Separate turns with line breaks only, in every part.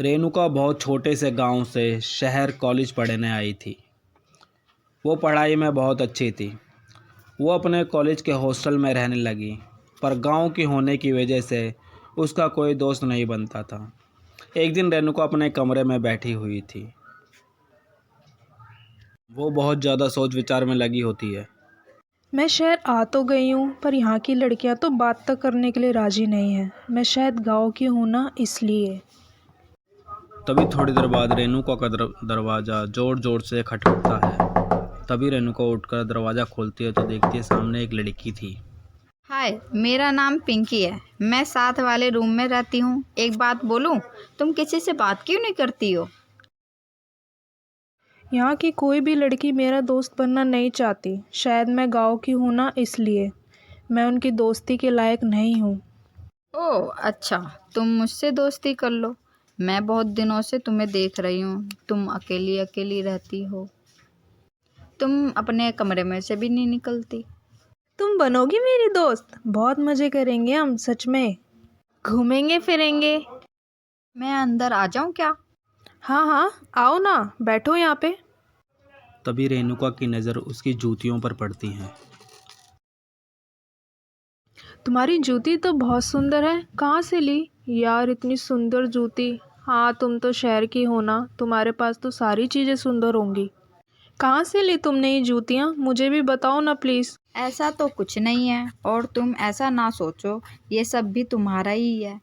रेणुका बहुत छोटे से गांव से शहर कॉलेज पढ़ने आई थी। वो पढ़ाई में बहुत अच्छी थी। वो अपने कॉलेज के हॉस्टल में रहने लगी, पर गांव की होने की वजह से उसका कोई दोस्त नहीं बनता था। एक दिन रेणुका अपने कमरे में बैठी हुई थी। वो बहुत ज़्यादा सोच विचार में लगी होती है।
मैं शहर आ तो गई हूँ, पर यहाँ की लड़कियाँ तो बात तक करने के लिए राजी नहीं हैं। मैं शायद गांव की हूँ ना, इसलिए।
तभी थोड़ी देर बाद रेणुका का दरवाज़ा ज़ोर ज़ोर से खटखटता है। तभी रेणुका उठकर दरवाज़ा खोलती है तो देखती है सामने एक लड़की थी।
हाय, मेरा नाम पिंकी है। मैं साथ वाले रूम में रहती हूँ। एक बात बोलूँ, तुम किसी से बात क्यों नहीं करती हो?
यहाँ की कोई भी लड़की मेरा दोस्त बनना नहीं चाहती। शायद मैं गांव की हूँ ना, इसलिए। मैं उनकी दोस्ती के लायक नहीं हूँ।
ओह अच्छा, तुम मुझसे दोस्ती कर लो। मैं बहुत दिनों से तुम्हें देख रही हूँ। तुम अकेली अकेली रहती हो। तुम अपने कमरे में से भी नहीं निकलती।
तुम बनोगी मेरी दोस्त? बहुत मज़े करेंगे हम, सच में। घूमेंगे फिरेंगे।
मैं अंदर आ जाऊँ क्या?
हाँ हाँ, आओ ना, बैठो यहाँ पे।
तभी रेणुका की नज़र उसकी जूतियों पर पड़ती है।
तुम्हारी जूती तो बहुत सुंदर है। कहाँ से ली यार इतनी सुंदर जूती? हाँ, तुम तो शहर की हो ना, तुम्हारे पास तो सारी चीज़ें सुंदर होंगी। कहाँ से ली तुमने ये जूतियाँ? मुझे भी बताओ ना प्लीज़।
ऐसा तो कुछ नहीं है, और तुम ऐसा ना सोचो, ये सब भी तुम्हारा ही है।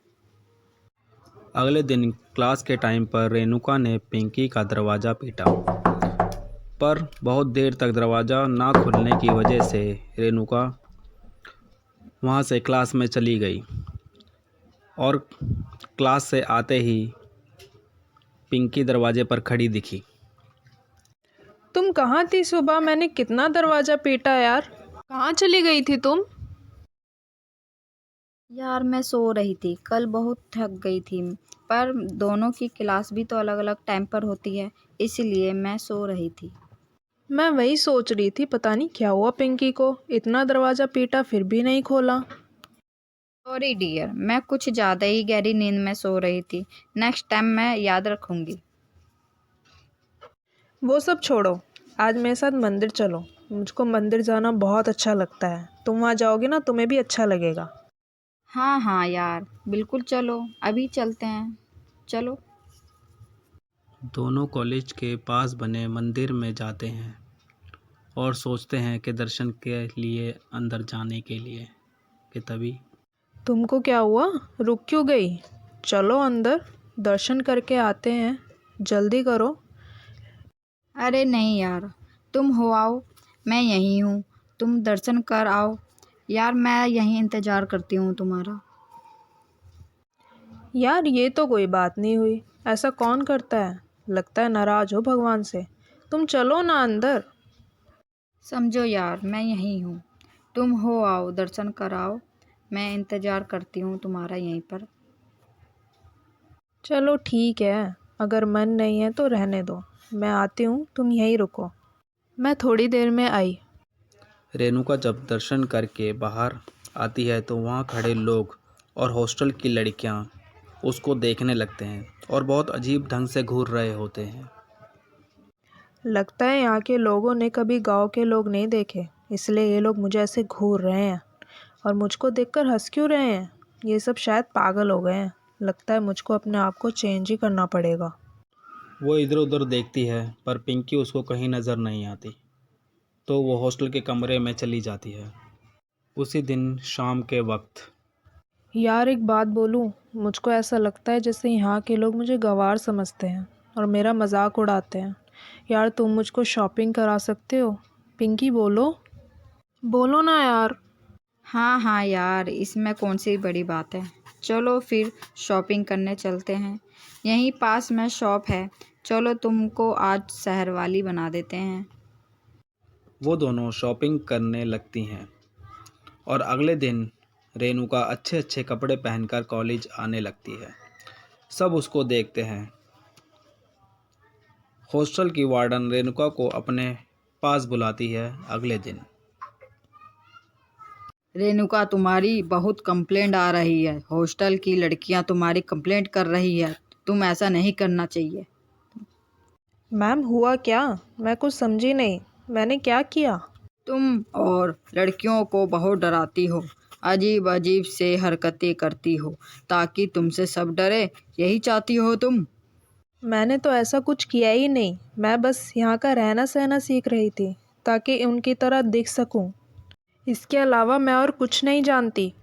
अगले दिन क्लास के टाइम पर रेणुका ने पिंकी का दरवाज़ा पीटा, पर बहुत देर तक दरवाज़ा ना खुलने की वजह से रेणुका वहाँ से क्लास में चली गई। और क्लास से आते ही पिंकी दरवाजे पर खड़ी दिखी।
तुम कहाँ थी सुबह? मैंने कितना दरवाज़ा पीटा यार। कहाँ चली गई थी तुम?
यार मैं सो रही थी, कल बहुत थक गई थी। पर दोनों की क्लास भी तो अलग अलग टाइम पर होती है, इसलिए मैं सो रही थी।
मैं वही सोच रही थी, पता नहीं क्या हुआ पिंकी को, इतना दरवाज़ा पीटा फिर भी नहीं खोला।
सॉरी डियर, मैं कुछ ज़्यादा ही गहरी नींद में सो रही थी। नेक्स्ट टाइम मैं याद रखूँगी।
वो सब छोड़ो, आज मेरे साथ मंदिर चलो। मुझको मंदिर जाना बहुत अच्छा लगता है। तुम वहाँ जाओगे ना, तुम्हें भी अच्छा लगेगा।
हाँ हाँ यार, बिल्कुल चलो, अभी चलते हैं। चलो।
दोनों कॉलेज के पास बने मंदिर में जाते हैं और सोचते हैं कि दर्शन के लिए अंदर जाने के लिए, कि तभी
तुमको क्या हुआ? रुक क्यों गई? चलो अंदर, दर्शन करके आते हैं। जल्दी करो।
अरे नहीं यार, तुम हो आओ, मैं यहीं हूँ। तुम दर्शन कर आओ। यार मैं यहीं इंतज़ार करती हूँ तुम्हारा।
यार ये तो कोई बात नहीं हुई। ऐसा कौन करता है? लगता है नाराज हो भगवान से। तुम चलो ना अंदर।
समझो यार, मैं यहीं हूँ। तुम हो आओ, दर्शन कराओ। मैं इंतज़ार करती हूँ तुम्हारा यहीं पर।
चलो ठीक है, अगर मन नहीं है तो रहने दो। मैं आती हूँ, तुम यहीं रुको। मैं थोड़ी देर में आई।
रेणुका जब दर्शन करके बाहर आती है तो वहाँ खड़े लोग और हॉस्टल की लड़कियाँ उसको देखने लगते हैं और बहुत अजीब ढंग से घूर रहे होते हैं।
लगता है यहाँ के लोगों ने कभी गांव के लोग नहीं देखे, इसलिए ये लोग मुझे ऐसे घूर रहे हैं। और मुझको देखकर हंस क्यों रहे हैं? ये सब शायद पागल हो गए हैं। लगता है मुझको अपने आप को चेंज ही करना पड़ेगा।
वो इधर उधर देखती है पर पिंकी उसको कहीं नज़र नहीं आती, तो वो हॉस्टल के कमरे में चली जाती है। उसी दिन शाम के वक्त
यार एक बात बोलूँ, मुझको ऐसा लगता है जैसे यहाँ के लोग मुझे गंवार समझते हैं और मेरा मजाक उड़ाते हैं। यार तुम मुझको शॉपिंग करा सकते हो? पिंकी बोलो, बोलो ना यार।
हाँ हाँ यार, इसमें कौन सी बड़ी बात है। चलो फिर शॉपिंग करने चलते हैं। यहीं पास में शॉप है। चलो तुमको आज शहर वाली बना देते हैं।
वो दोनों शॉपिंग करने लगती हैं और अगले दिन रेणुका अच्छे अच्छे कपड़े पहनकर कॉलेज आने लगती है। सब उसको देखते हैं। हॉस्टल की वार्डन रेणुका को अपने पास बुलाती है अगले दिन।
रेणुका, तुम्हारी बहुत कंप्लेंट आ रही है। हॉस्टल की लड़कियां तुम्हारी कंप्लेंट कर रही है। तुम ऐसा नहीं करना चाहिए।
मैम हुआ क्या? मैं कुछ समझी नहीं। मैंने क्या किया?
तुम और लड़कियों को बहुत डराती हो, अजीब अजीब से हरकतें करती हो ताकि तुमसे सब डरे, यही चाहती हो तुम?
मैंने तो ऐसा कुछ किया ही नहीं। मैं बस यहाँ का रहना सहना सीख रही थी ताकि उनकी तरह दिख सकूं। इसके अलावा मैं और कुछ नहीं जानती।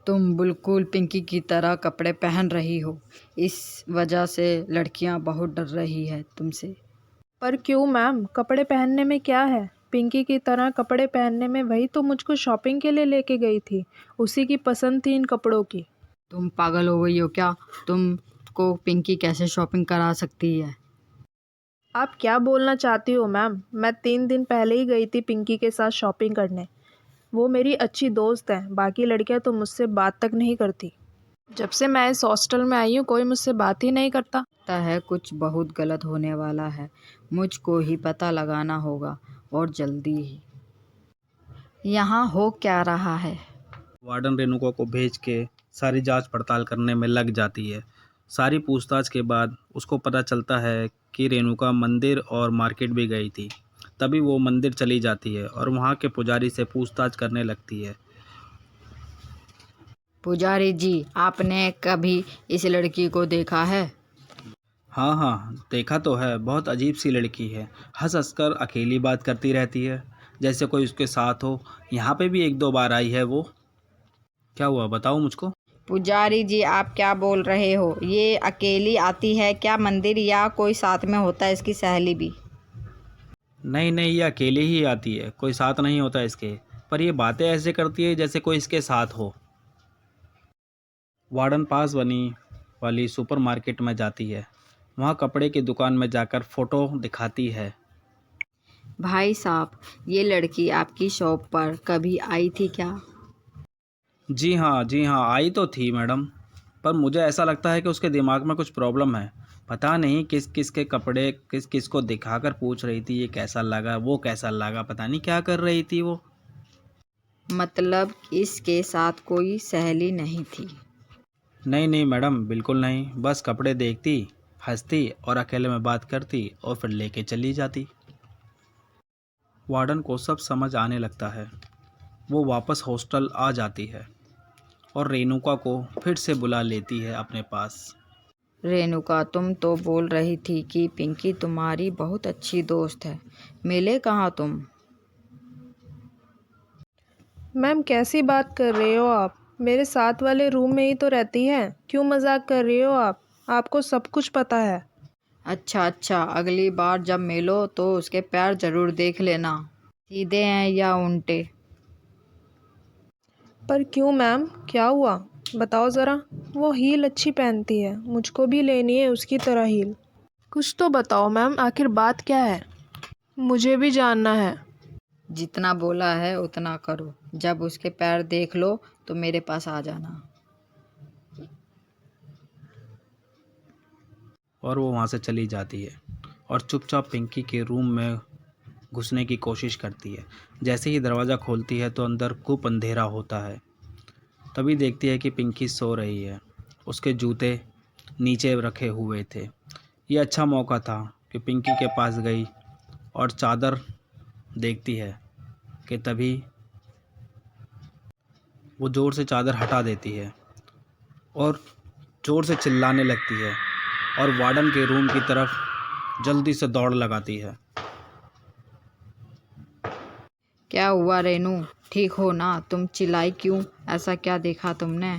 तुम बिल्कुल पिंकी की तरह कपड़े पहन रही हो, इस वजह से लड़कियां बहुत डर रही है तुमसे।
पर क्यों मैम? कपड़े पहनने में क्या है? पिंकी की तरह कपड़े पहनने में, वही तो मुझको शॉपिंग के लिए लेके गई थी। उसी की पसंद थी इन कपड़ों की।
तुम पागल हो गई हो क्या? तुमको पिंकी कैसे शॉपिंग करा सकती है?
आप क्या बोलना चाहती हो मैम? मैं 3 दिन पहले ही गई थी पिंकी के साथ शॉपिंग करने। वो मेरी अच्छी दोस्त है। बाकी लड़कियां तो मुझसे बात तक नहीं करती। जब से मैं इस हॉस्टल में आई हूँ कोई मुझसे बात ही नहीं करता।
लगता है कुछ बहुत गलत होने वाला है, मुझको ही पता लगाना होगा और जल्दी ही। यहाँ हो क्या रहा है?
वार्डन रेणुका को भेज के सारी जांच पड़ताल करने में लग जाती है। सारी पूछताछ के बाद उसको पता चलता है कि रेणुका मंदिर और मार्केट भी गई थी। तभी वो मंदिर चली जाती है और वहाँ के पुजारी से पूछताछ करने लगती है।
पुजारी जी, आपने कभी इस लड़की को देखा है?
हाँ हाँ, देखा तो है। बहुत अजीब सी लड़की है। हंस हंस कर अकेली बात करती रहती है, जैसे कोई उसके साथ हो। यहाँ पे भी 1-2 बार आई है वो। क्या हुआ बताओ मुझको।
पुजारी जी, आप क्या बोल रहे हो? ये अकेली आती है क्या मंदिर, या कोई साथ में होता है इसकी सहेली भी?
नहीं नहीं, ये अकेले ही आती है, कोई साथ नहीं होता इसके। पर ये बातें ऐसे करती है जैसे कोई इसके साथ हो। वार्डन पास बनी वाली सुपरमार्केट में जाती है। वहाँ कपड़े की दुकान में जाकर फ़ोटो दिखाती है।
भाई साहब, ये लड़की आपकी शॉप पर कभी आई थी क्या?
जी हाँ, आई तो थी मैडम। पर मुझे ऐसा लगता है कि उसके दिमाग में कुछ प्रॉब्लम है। पता नहीं किस किस के कपड़े किस किस को दिखाकर पूछ रही थी, ये कैसा लगा वो कैसा लगा, पता नहीं क्या कर रही थी वो।
मतलब इसके साथ कोई सहेली नहीं थी?
नहीं नहीं मैडम, बिल्कुल नहीं। बस कपड़े देखती, हंसती और अकेले में बात करती और फिर लेके चली जाती। वार्डन को सब समझ आने लगता है। वो वापस हॉस्टल आ जाती है और रेणुका को फिर से बुला लेती है अपने पास।
रेणुका, तुम तो बोल रही थी कि पिंकी तुम्हारी बहुत अच्छी दोस्त है, मिले कहाँ तुम?
मैम कैसी बात कर रहे हो आप? मेरे साथ वाले रूम में ही तो रहती है। क्यों मजाक कर रहे हो आप? आपको सब कुछ पता है।
अच्छा अच्छा, अगली बार जब मिलो तो उसके पैर जरूर देख लेना, सीधे हैं या उल्टे।
पर क्यों मैम? क्या हुआ? बताओ ज़रा। वो हील अच्छी पहनती है, मुझको भी लेनी है उसकी तरह हील। कुछ तो बताओ मैम, आखिर बात क्या है? मुझे भी जानना है।
जितना बोला है उतना करो, जब उसके पैर देख लो तो मेरे पास आ जाना।
और वो वहाँ से चली जाती है और चुपचाप पिंकी के रूम में घुसने की कोशिश करती है। जैसे ही दरवाज़ा खोलती है तो अंदर खूब अंधेरा होता है। तभी देखती है कि पिंकी सो रही है। उसके जूते नीचे रखे हुए थे। ये अच्छा मौका था कि पिंकी के पास गई और चादर देखती है कि तभी वो ज़ोर से चादर हटा देती है और ज़ोर से चिल्लाने लगती है और वार्डन के रूम की तरफ जल्दी से दौड़ लगाती है।
क्या हुआ रेनू, ठीक हो ना? तुम चिल्लाई क्यों? ऐसा क्या देखा तुमने?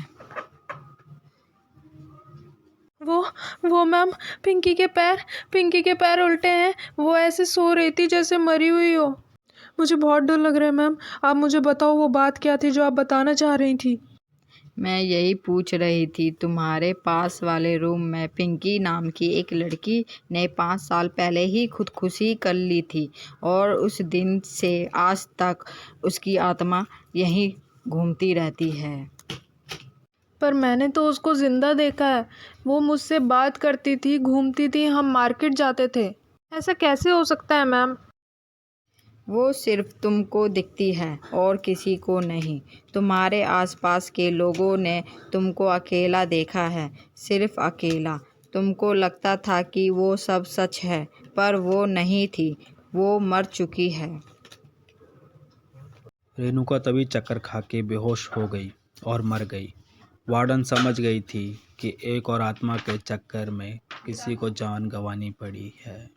वो वो मैम, पिंकी के पैर उल्टे हैं। वो ऐसे सो रही थी जैसे मरी हुई हो। मुझे बहुत डर लग रहा है मैम। आप मुझे बताओ वो बात क्या थी जो आप बताना चाह रही थी?
मैं यही पूछ रही थी, तुम्हारे पास वाले रूम में पिंकी नाम की एक लड़की ने 5 साल पहले ही खुदकुशी कर ली थी और उस दिन से आज तक उसकी आत्मा यहीं घूमती रहती है।
पर मैंने तो उसको जिंदा देखा है। वो मुझसे बात करती थी, घूमती थी, हम मार्केट जाते थे। ऐसा कैसे हो सकता है मैम?
वो सिर्फ तुमको दिखती है और किसी को नहीं। तुम्हारे आसपास के लोगों ने तुमको अकेला देखा है, सिर्फ अकेला। तुमको लगता था कि वो सब सच है, पर वो नहीं थी, वो मर चुकी है।
रेणुका तभी चक्कर खा के बेहोश हो गई और मर गई। वार्डन समझ गई थी कि एक और आत्मा के चक्कर में किसी को जान गंवानी पड़ी है।